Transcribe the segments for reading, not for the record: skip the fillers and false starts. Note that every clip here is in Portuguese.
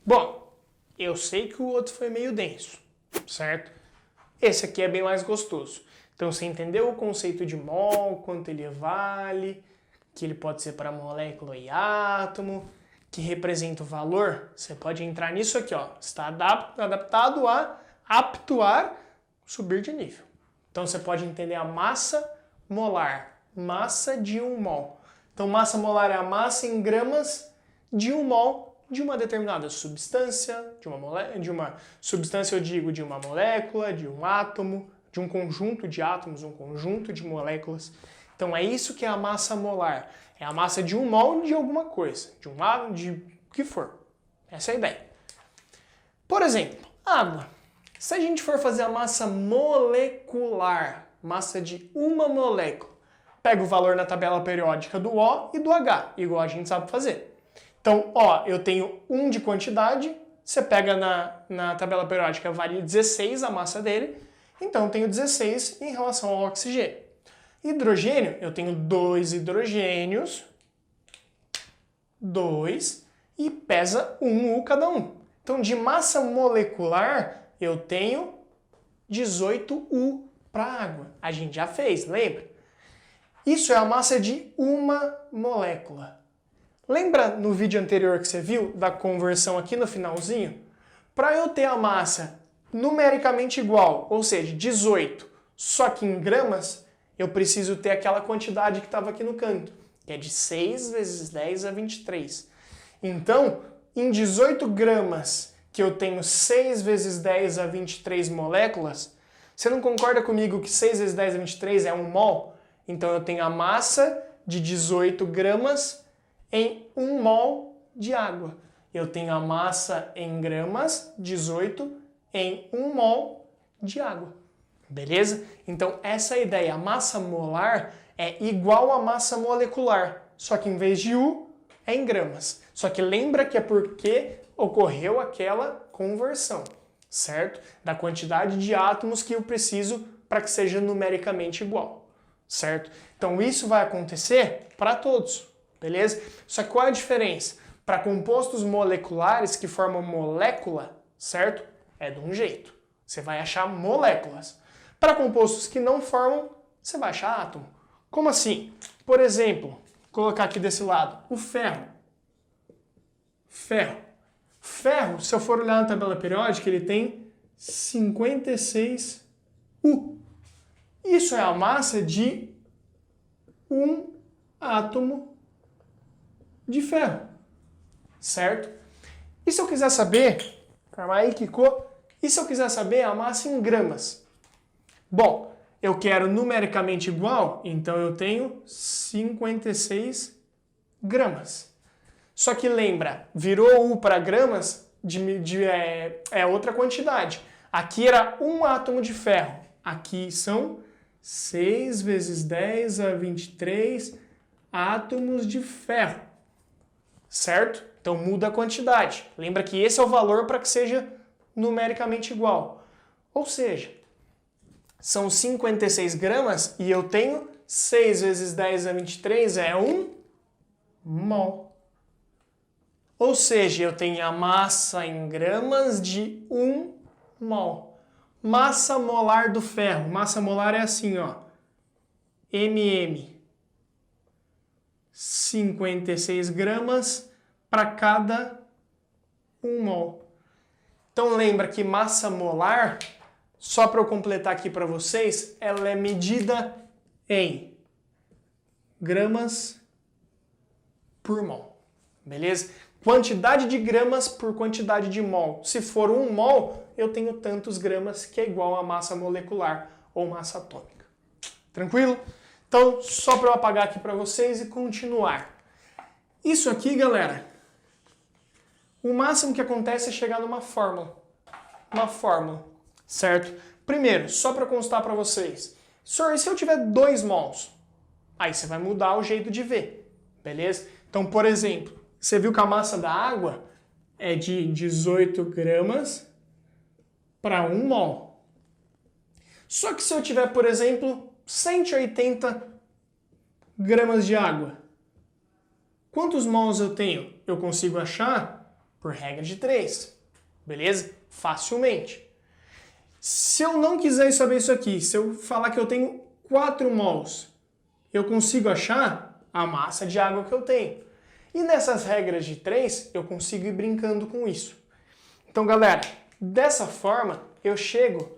Bom, eu sei que o outro foi meio denso, certo? Esse aqui é bem mais gostoso. Então você entendeu o conceito de mol, quanto ele vale, que ele pode ser para molécula e átomo, que representa o valor? Você pode entrar nisso aqui, ó. Está adaptado a apto a subir de nível. Então você pode entender a massa molar, massa de 1 mol. Então massa molar é a massa em gramas de 1 mol de uma determinada substância, de uma substância eu digo de uma molécula, de um átomo, de um conjunto de átomos, um conjunto de moléculas. Então é isso que é a massa molar. É a massa de 1 mol de alguma coisa, de um átomo, de o que for. Essa é a ideia. Por exemplo, água. Se a gente for fazer a massa molecular, massa de uma molécula, pega o valor na tabela periódica do O e do H, igual a gente sabe fazer. Então, ó, eu tenho 1 de quantidade, você pega na tabela periódica, vale 16 a massa dele, então eu tenho 16 em relação ao oxigênio. Hidrogênio, eu tenho 2 hidrogênios, 2, e pesa 1 U cada um. Então, de massa molecular, eu tenho 18 U para água. A gente já fez, lembra? Isso é a massa de uma molécula. Lembra no vídeo anterior que você viu, da conversão aqui no finalzinho? Para eu ter a massa numericamente igual, ou seja, 18, só que em gramas, eu preciso ter aquela quantidade que estava aqui no canto, que é de 6 vezes 10 a 23. Então, em 18 gramas, que eu tenho 6 vezes 10 a 23 moléculas, você não concorda comigo que 6 vezes 10 a 23 é 1 mol? Então eu tenho a massa de 18 gramas em 1 mol de água. Eu tenho a massa em gramas, 18, em 1 mol de água. Beleza? Então essa é a ideia. A massa molar é igual à massa molecular, só que em vez de U, é em gramas. Só que lembra que é porque ocorreu aquela conversão, certo? Da quantidade de átomos que eu preciso para que seja numericamente igual, certo? Então isso vai acontecer para todos, beleza? Só que qual é a diferença? Para compostos moleculares que formam molécula, certo? É de um jeito. Você vai achar moléculas. Para compostos que não formam, você vai achar átomo. Como assim? Por exemplo, vou colocar aqui desse lado, o ferro. Ferro, se eu for olhar na tabela periódica, ele tem 56 U. Isso é a massa de um átomo de ferro, certo? E se eu quiser saber, calma aí, Kiko, e se eu quiser saber a massa em gramas? Bom, eu quero numericamente igual, então eu tenho 56 gramas. Só que lembra, virou U para gramas, é outra quantidade. Aqui era um átomo de ferro. Aqui são 6 vezes 10 a 23 átomos de ferro. Certo? Então muda a quantidade. Lembra que esse é o valor para que seja numericamente igual. Ou seja, são 56 gramas e eu tenho 6 vezes 10 a 23 é 1 mol. Ou seja, eu tenho a massa em gramas de 1 mol. Massa molar do ferro. Massa molar é assim, ó. MM. 56 gramas para cada 1 mol. Então lembra que massa molar, só para eu completar aqui para vocês, ela é medida em gramas por mol. Beleza? Quantidade de gramas por quantidade de mol. Se for 1 mol, eu tenho tantos gramas, que é igual a massa molecular ou massa atômica. Tranquilo? Então, só para eu apagar aqui para vocês e continuar. Isso aqui, galera, o máximo que acontece é chegar numa fórmula. Uma fórmula, certo? Primeiro, só para constar para vocês. Senhor, e se eu tiver 2 mols? Aí você vai mudar o jeito de ver, beleza? Então, por exemplo, você viu que a massa da água é de 18 gramas para 1 mol. Só que se eu tiver, por exemplo, 180 gramas de água, quantos mols eu tenho? Eu consigo achar por regra de 3. Beleza? Facilmente. Se eu não quiser saber isso aqui, se eu falar que eu tenho 4 mols, eu consigo achar a massa de água que eu tenho. E nessas regras de 3, eu consigo ir brincando com isso. Então, galera, dessa forma, eu chego,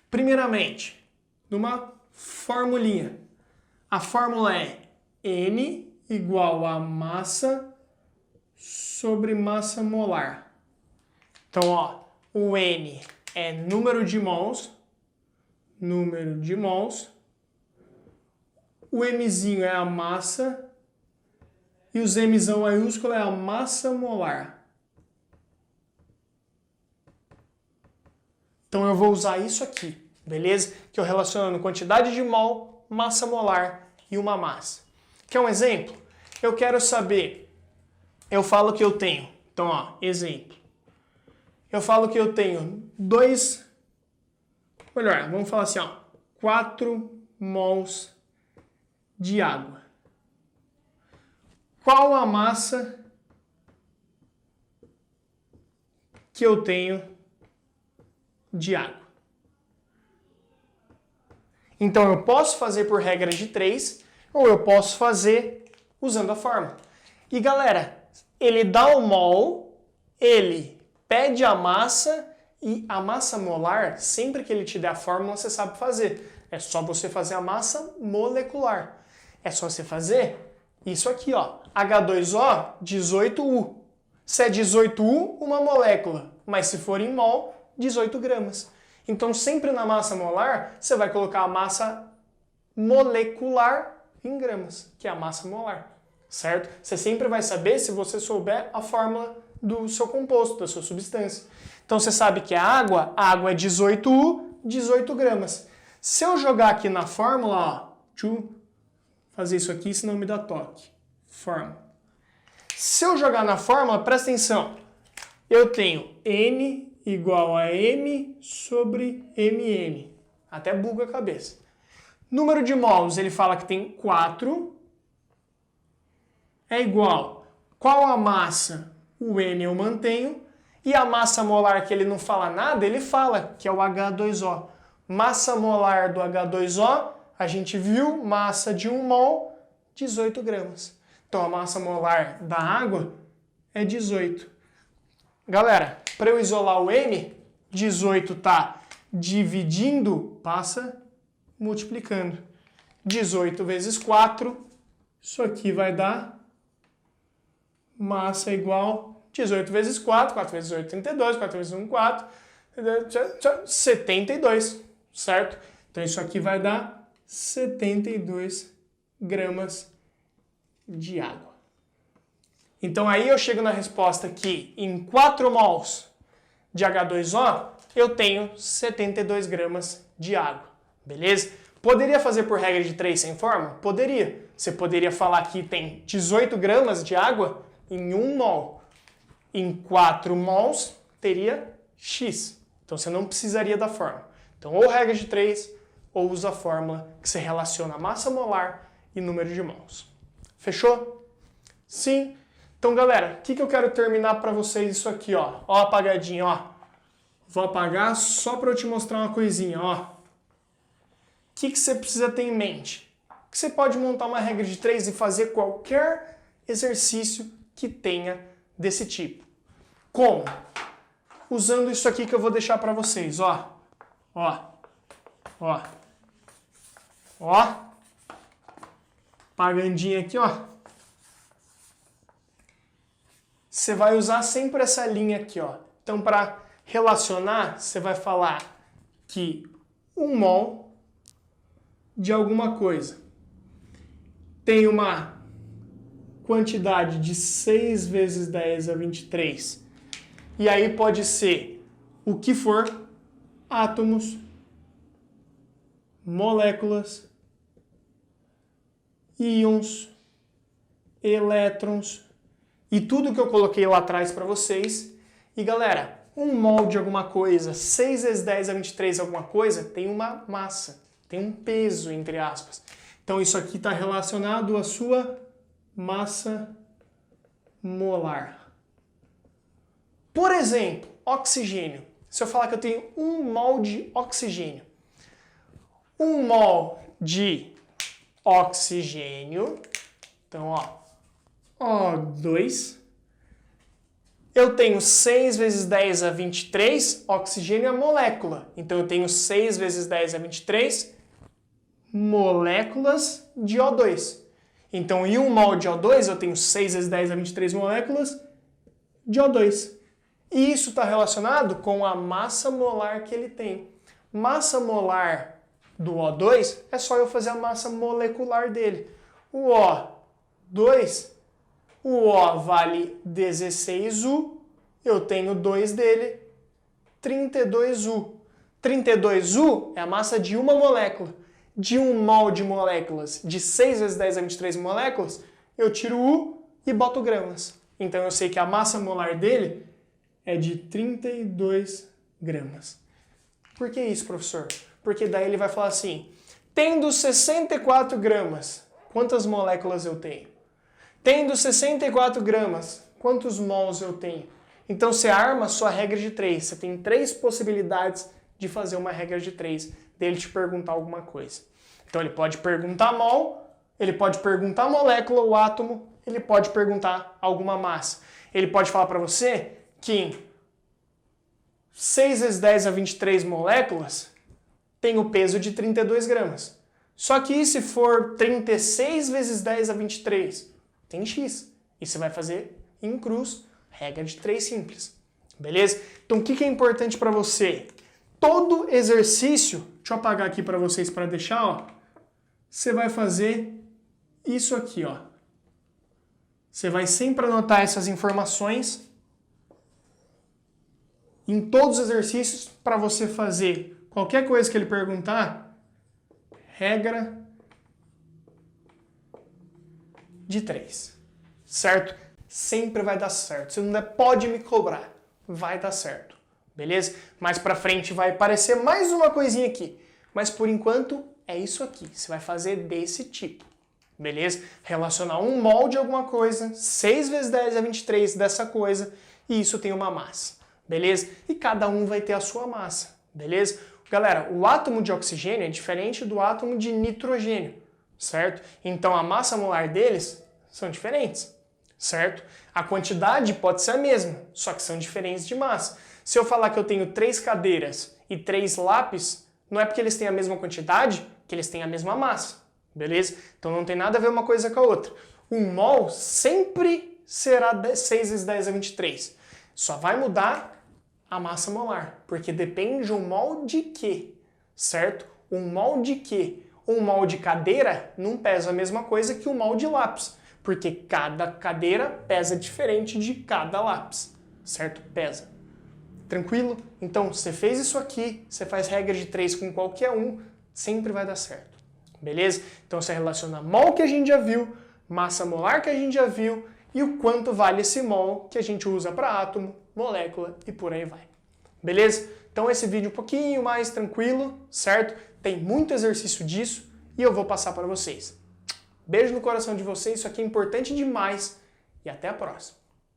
primeiramente, numa formulinha. A fórmula é N igual a massa sobre massa molar. Então, ó, o N é número de mols, o Mzinho é a massa e o Zmzão maiúsculo é a massa molar. Então eu vou usar isso aqui, beleza? Que eu relaciono quantidade de mol, massa molar e uma massa. Quer um exemplo? Eu quero saber, eu falo que eu tenho, então ó, exemplo. Eu falo que eu tenho vamos falar assim, ó, 4 mols de água. Qual a massa que eu tenho de água? Então eu posso fazer por regra de 3 ou eu posso fazer usando a fórmula. E galera, ele dá o mol, ele pede a massa e a massa molar, sempre que ele te der a fórmula, você sabe fazer. É só você fazer a massa molecular. É só você fazer isso aqui, ó. H2O, 18U. Se é 18U, uma molécula. Mas se for em mol, 18 gramas. Então, sempre na massa molar, você vai colocar a massa molecular em gramas, que é a massa molar. Certo? Você sempre vai saber se você souber a fórmula do seu composto, da sua substância. Então, você sabe que a água é 18U, 18 gramas. Se eu jogar aqui na fórmula, ó, deixa eu fazer isso aqui, senão me dá toque. Fórmula. Se eu jogar na fórmula, presta atenção, eu tenho N igual a M sobre Mn. Até buga a cabeça. Número de mols, ele fala que tem 4. É igual. Qual a massa? O N eu mantenho. E a massa molar, que ele não fala nada, ele fala, que é o H2O. Massa molar do H2O, a gente viu, massa de 1 mol, 18 gramas. Então a massa molar da água é 18. Galera, para eu isolar o N, 18 tá dividindo, passa multiplicando. 18 vezes 4, isso aqui vai dar massa igual 18 vezes 4, 4 vezes 8, 32, 4 vezes 1, 4, 72, certo? Então isso aqui vai dar 72 gramas de água. Então aí eu chego na resposta que em 4 mols de H2O eu tenho 72 gramas de água, beleza? Poderia fazer por regra de 3 sem fórmula? Poderia. Você poderia falar que tem 18 gramas de água em 1 mol. Em 4 mols teria X. Então você não precisaria da fórmula. Então ou regra de 3 ou usa a fórmula que você relaciona massa molar e número de mols. Fechou? Sim. Então, galera, o que eu quero terminar para vocês isso aqui, ó. Ó apagadinho, ó. Vou apagar só para eu te mostrar uma coisinha, ó. O que você precisa ter em mente? Que você pode montar uma regra de 3 e fazer qualquer exercício que tenha desse tipo. Como? Usando isso aqui que eu vou deixar para vocês, ó. Ó. Ó. Ó. Apagandinho aqui, ó. Você vai usar sempre essa linha aqui, ó. Então, para relacionar, você vai falar que 1 mol de alguma coisa tem uma quantidade de 6 vezes 10 a 23. E aí pode ser o que for, átomos, moléculas, íons, elétrons e tudo que eu coloquei lá atrás para vocês. E galera, 1 mol de alguma coisa, 6 vezes 10 a 23 alguma coisa, tem uma massa, tem um peso, entre aspas. Então isso aqui está relacionado à sua massa molar. Por exemplo, oxigênio. Se eu falar que eu tenho 1 mol de oxigênio. 1 mol de oxigênio, então, ó, O2, eu tenho 6 vezes 10 a 23, oxigênio é molécula, então eu tenho 6 vezes 10 a 23 moléculas de O2. Então, em 1 mol de O2, eu tenho 6 vezes 10 a 23 moléculas de O2. E isso está relacionado com a massa molar que ele tem. Massa molar do O2 é só eu fazer a massa molecular dele. O O2, o O vale 16U, eu tenho 2 dele, 32U. 32U é a massa de uma molécula. De 1 mol de moléculas, de 6 vezes 10 a 23 moléculas, eu tiro U e boto gramas. Então eu sei que a massa molar dele é de 32 gramas. Por que isso, professor? Porque daí ele vai falar assim, tendo 64 gramas, quantas moléculas eu tenho? Tendo 64 gramas, quantos mols eu tenho? Então você arma a sua regra de 3. Você tem 3 possibilidades de fazer uma regra de 3, dele te perguntar alguma coisa. Então ele pode perguntar mol, ele pode perguntar molécula, o átomo, ele pode perguntar alguma massa. Ele pode falar para você que em 6 vezes 10 a 23 moléculas tem o peso de 32 gramas. Só que se for 36 vezes 10 a 23, tem X. E você vai fazer em cruz, regra de 3 simples. Beleza? Então o que é importante para você? Todo exercício, deixa eu apagar aqui para vocês para deixar, ó. Você vai fazer isso aqui, ó. Você vai sempre anotar essas informações em todos os exercícios para você fazer qualquer coisa que ele perguntar, regra de 3, certo? Sempre vai dar certo. Se não der, pode me cobrar, vai dar certo, beleza? Mais pra frente vai aparecer mais uma coisinha aqui, mas por enquanto é isso aqui, você vai fazer desse tipo, beleza? Relacionar 1 mol de alguma coisa, 6 vezes 10 a 23 dessa coisa, e isso tem uma massa, beleza? E cada um vai ter a sua massa, beleza? Galera, o átomo de oxigênio é diferente do átomo de nitrogênio, certo? Então a massa molar deles são diferentes, certo? A quantidade pode ser a mesma, só que são diferentes de massa. Se eu falar que eu tenho 3 cadeiras e 3 lápis, não é porque eles têm a mesma quantidade que eles têm a mesma massa, beleza? Então não tem nada a ver uma coisa com a outra. 1 mol sempre será 6 vezes 10 a 23. Só vai mudar a massa molar, porque depende de 1 mol de quê, certo? 1 mol de quê? 1 mol de cadeira não pesa a mesma coisa que 1 mol de lápis, porque cada cadeira pesa diferente de cada lápis, certo? Pesa. Tranquilo? Então, você fez isso aqui, você faz regra de 3 com qualquer um, sempre vai dar certo. Beleza? Então, você relaciona mol que a gente já viu, massa molar que a gente já viu, e o quanto vale esse mol que a gente usa para átomo, molécula e por aí vai. Beleza? Então, esse vídeo um pouquinho mais tranquilo, certo? Tem muito exercício disso e eu vou passar para vocês. Beijo no coração de vocês, isso aqui é importante demais e até a próxima.